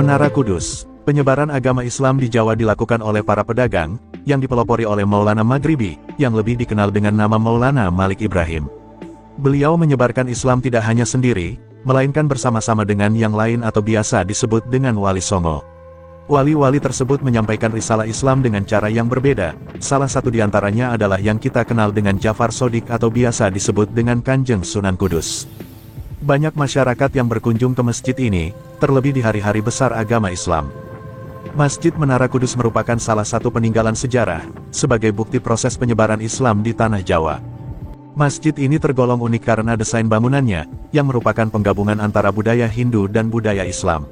Menara Kudus. Penyebaran agama Islam di Jawa dilakukan oleh para pedagang, yang dipelopori oleh Maulana Maghribi, yang lebih dikenal dengan nama Maulana Malik Ibrahim. Beliau menyebarkan Islam tidak hanya sendiri, melainkan bersama-sama dengan yang lain atau biasa disebut dengan Wali Songo. Wali-wali tersebut menyampaikan risalah Islam dengan cara yang berbeda, salah satu di antaranya adalah yang kita kenal dengan Jafar Shodiq atau biasa disebut dengan Kanjeng Sunan Kudus. Banyak masyarakat yang berkunjung ke masjid ini, terlebih di hari-hari besar agama Islam. Masjid Menara Kudus merupakan salah satu peninggalan sejarah, sebagai bukti proses penyebaran Islam di Tanah Jawa. Masjid ini tergolong unik karena desain bangunannya, yang merupakan penggabungan antara budaya Hindu dan budaya Islam.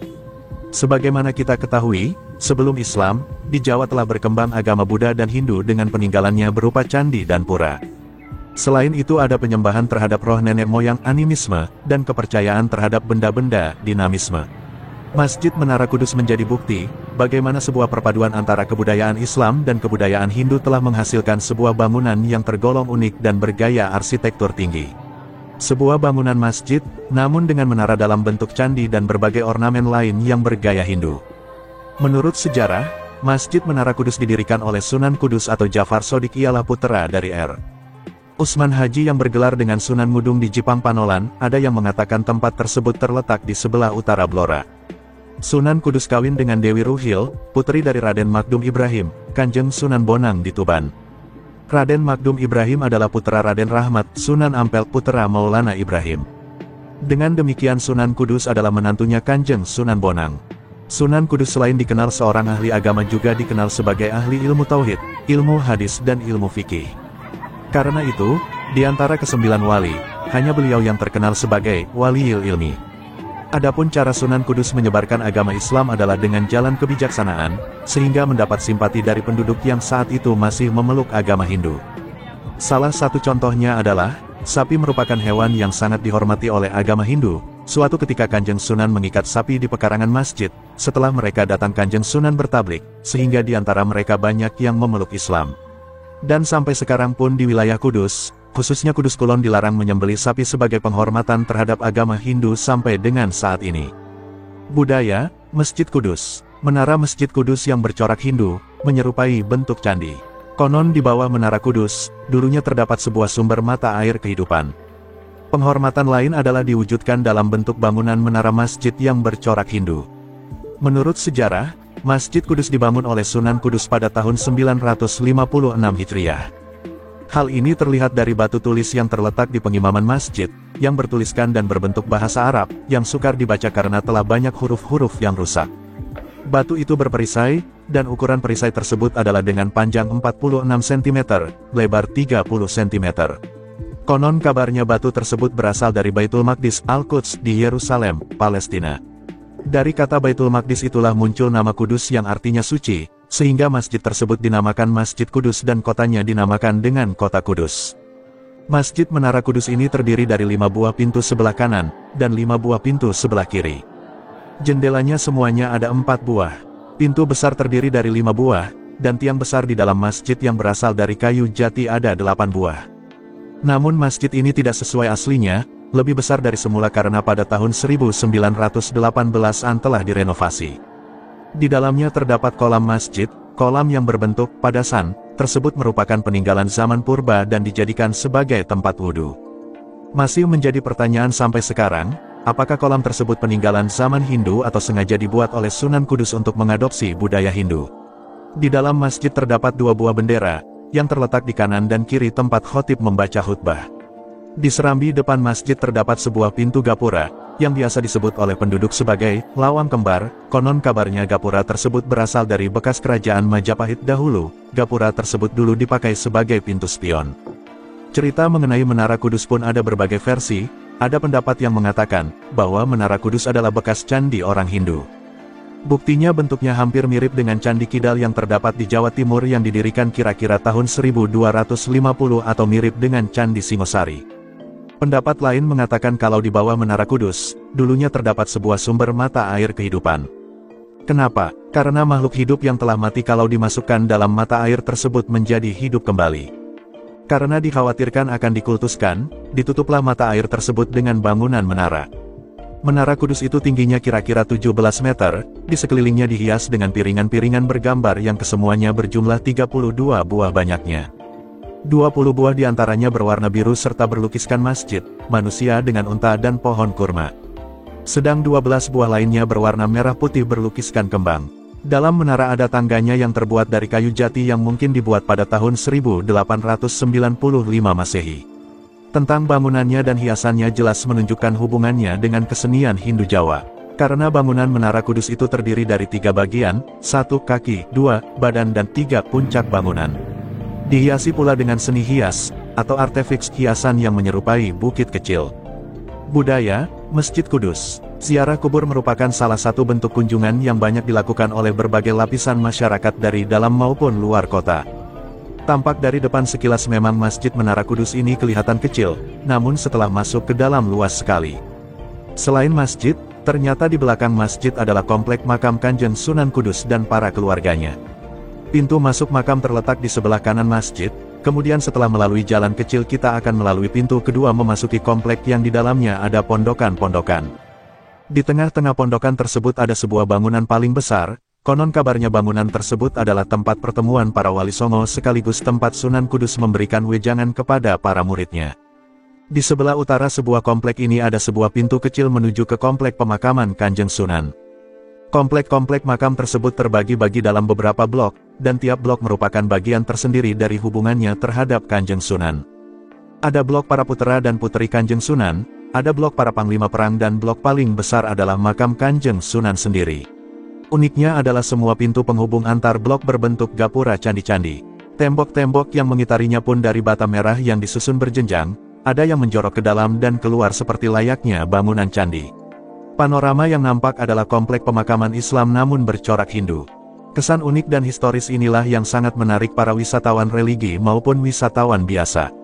Sebagaimana kita ketahui, sebelum Islam, di Jawa telah berkembang agama Buddha dan Hindu dengan peninggalannya berupa candi dan pura. Selain itu ada penyembahan terhadap roh nenek moyang animisme, dan kepercayaan terhadap benda-benda dinamisme. Masjid Menara Kudus menjadi bukti, bagaimana sebuah perpaduan antara kebudayaan Islam dan kebudayaan Hindu telah menghasilkan sebuah bangunan yang tergolong unik dan bergaya arsitektur tinggi. Sebuah bangunan masjid, namun dengan menara dalam bentuk candi dan berbagai ornamen lain yang bergaya Hindu. Menurut sejarah, Masjid Menara Kudus didirikan oleh Sunan Kudus atau Jafar Shodiq ialah putra dari R. Usman Haji yang bergelar dengan Sunan Ngudung di Jipang Panolan. Ada yang mengatakan tempat tersebut terletak di sebelah utara Blora. Sunan Kudus kawin dengan Dewi Ruhil, putri dari Raden Magdum Ibrahim, Kanjeng Sunan Bonang di Tuban. Raden Magdum Ibrahim adalah putra Raden Rahmat, Sunan Ampel putra Maulana Ibrahim. Dengan demikian Sunan Kudus adalah menantunya Kanjeng Sunan Bonang. Sunan Kudus selain dikenal seorang ahli agama juga dikenal sebagai ahli ilmu tauhid, ilmu hadis dan ilmu fikih. Karena itu, di antara kesembilan wali, hanya beliau yang terkenal sebagai Waliil Ilmi. Adapun cara Sunan Kudus menyebarkan agama Islam adalah dengan jalan kebijaksanaan, sehingga mendapat simpati dari penduduk yang saat itu masih memeluk agama Hindu. Salah satu contohnya adalah, sapi merupakan hewan yang sangat dihormati oleh agama Hindu. Suatu ketika Kanjeng Sunan mengikat sapi di pekarangan masjid, setelah mereka datang Kanjeng Sunan bertablik, sehingga di antara mereka banyak yang memeluk Islam. Dan sampai sekarang pun di wilayah Kudus, khususnya Kudus Kulon dilarang menyembelih sapi sebagai penghormatan terhadap agama Hindu sampai dengan saat ini. Budaya, Masjid Kudus. Menara Masjid Kudus yang bercorak Hindu, menyerupai bentuk candi. Konon di bawah Menara Kudus, dulunya terdapat sebuah sumber mata air kehidupan. Penghormatan lain adalah diwujudkan dalam bentuk bangunan menara masjid yang bercorak Hindu. Menurut sejarah, Masjid Kudus dibangun oleh Sunan Kudus pada tahun 956 Hijriah. Hal ini terlihat dari batu tulis yang terletak di pengimaman masjid, yang bertuliskan dan berbentuk bahasa Arab, yang sukar dibaca karena telah banyak huruf-huruf yang rusak. Batu itu berperisai, dan ukuran perisai tersebut adalah dengan panjang 46 cm, lebar 30 cm. Konon kabarnya batu tersebut berasal dari Baitul Maqdis Al-Quds di Yerusalem, Palestina. Dari kata Baitul Maqdis itulah muncul nama Kudus yang artinya suci, sehingga masjid tersebut dinamakan Masjid Kudus dan kotanya dinamakan dengan Kota Kudus. Masjid Menara Kudus ini terdiri dari 5 buah pintu sebelah kanan, dan 5 buah pintu sebelah kiri. Jendelanya semuanya ada 4 buah. Pintu besar terdiri dari 5 buah, dan tiang besar di dalam masjid yang berasal dari kayu jati ada 8 buah. Namun masjid ini tidak sesuai aslinya, lebih besar dari semula karena pada tahun 1918-an telah direnovasi. Di dalamnya terdapat kolam masjid, kolam yang berbentuk padasan, tersebut merupakan peninggalan zaman purba dan dijadikan sebagai tempat wudhu. Masih menjadi pertanyaan sampai sekarang, apakah kolam tersebut peninggalan zaman Hindu atau sengaja dibuat oleh Sunan Kudus untuk mengadopsi budaya Hindu. Di dalam masjid terdapat 2 buah bendera, yang terletak di kanan dan kiri tempat khotib membaca khutbah. Di serambi depan masjid terdapat sebuah pintu gapura, yang biasa disebut oleh penduduk sebagai lawang kembar. Konon kabarnya gapura tersebut berasal dari bekas kerajaan Majapahit dahulu. Gapura tersebut dulu dipakai sebagai pintu spion. Cerita mengenai Menara Kudus pun ada berbagai versi. Ada pendapat yang mengatakan bahwa Menara Kudus adalah bekas candi orang Hindu. Buktinya bentuknya hampir mirip dengan Candi Kidal yang terdapat di Jawa Timur yang didirikan kira-kira tahun 1250 atau mirip dengan Candi Singosari. Pendapat lain mengatakan kalau di bawah Menara Kudus, dulunya terdapat sebuah sumber mata air kehidupan. Kenapa? Karena makhluk hidup yang telah mati kalau dimasukkan dalam mata air tersebut menjadi hidup kembali. Karena dikhawatirkan akan dikultuskan, ditutuplah mata air tersebut dengan bangunan menara. Menara Kudus itu tingginya kira-kira 17 meter, di sekelilingnya dihias dengan piringan-piringan bergambar yang kesemuanya berjumlah 32 buah banyaknya. 20 buah diantaranya berwarna biru serta berlukiskan masjid, manusia dengan unta dan pohon kurma. Sedang 12 buah lainnya berwarna merah putih berlukiskan kembang. Dalam menara ada tangganya yang terbuat dari kayu jati yang mungkin dibuat pada tahun 1895 Masehi. Tentang bangunannya dan hiasannya jelas menunjukkan hubungannya dengan kesenian Hindu Jawa. Karena bangunan Menara Kudus itu terdiri dari 3 bagian, 1 kaki, 2 badan dan 3 puncak bangunan. Dihiasi pula dengan seni hias, atau artefak hiasan yang menyerupai bukit kecil. Budaya, Masjid Kudus. Ziarah kubur merupakan salah satu bentuk kunjungan yang banyak dilakukan oleh berbagai lapisan masyarakat dari dalam maupun luar kota. Tampak dari depan sekilas memang Masjid Menara Kudus ini kelihatan kecil, namun setelah masuk ke dalam luas sekali. Selain masjid, ternyata di belakang masjid adalah komplek makam Kanjeng Sunan Kudus dan para keluarganya. Pintu masuk makam terletak di sebelah kanan masjid, kemudian setelah melalui jalan kecil kita akan melalui pintu kedua memasuki komplek yang di dalamnya ada pondokan-pondokan. Di tengah-tengah pondokan tersebut ada sebuah bangunan paling besar. Konon kabarnya bangunan tersebut adalah tempat pertemuan para wali songo sekaligus tempat Sunan Kudus memberikan wejangan kepada para muridnya. Di sebelah utara sebuah komplek ini ada sebuah pintu kecil menuju ke komplek pemakaman Kanjeng Sunan. Komplek-komplek makam tersebut terbagi-bagi dalam beberapa blok, dan tiap blok merupakan bagian tersendiri dari hubungannya terhadap Kanjeng Sunan. Ada blok para putera dan puteri Kanjeng Sunan, ada blok para panglima perang dan blok paling besar adalah makam Kanjeng Sunan sendiri. Uniknya adalah semua pintu penghubung antar blok berbentuk gapura candi-candi. Tembok-tembok yang mengitarinya pun dari bata merah yang disusun berjenjang, ada yang menjorok ke dalam dan keluar seperti layaknya bangunan candi. Panorama yang nampak adalah komplek pemakaman Islam namun bercorak Hindu. Kesan unik dan historis inilah yang sangat menarik para wisatawan religi maupun wisatawan biasa.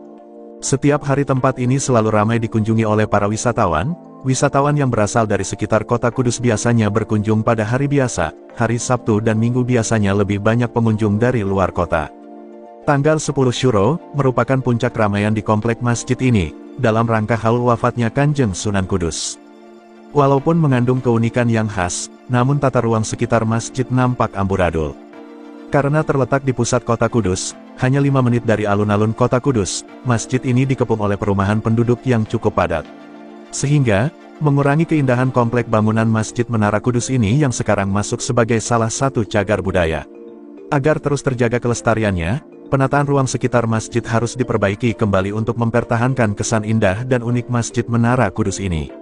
Setiap hari tempat ini selalu ramai dikunjungi oleh para wisatawan. Wisatawan yang berasal dari sekitar kota Kudus biasanya berkunjung pada hari biasa, hari Sabtu dan Minggu biasanya lebih banyak pengunjung dari luar kota. Tanggal 10 Syuro, merupakan puncak ramaian di komplek masjid ini, dalam rangka haul wafatnya Kanjeng Sunan Kudus. Walaupun mengandung keunikan yang khas, namun tata ruang sekitar masjid nampak amburadul. Karena terletak di pusat kota Kudus, hanya 5 menit dari alun-alun kota Kudus, masjid ini dikepung oleh perumahan penduduk yang cukup padat. Sehingga, mengurangi keindahan komplek bangunan Masjid Menara Kudus ini yang sekarang masuk sebagai salah satu cagar budaya. Agar terus terjaga kelestariannya, penataan ruang sekitar masjid harus diperbaiki kembali untuk mempertahankan kesan indah dan unik Masjid Menara Kudus ini.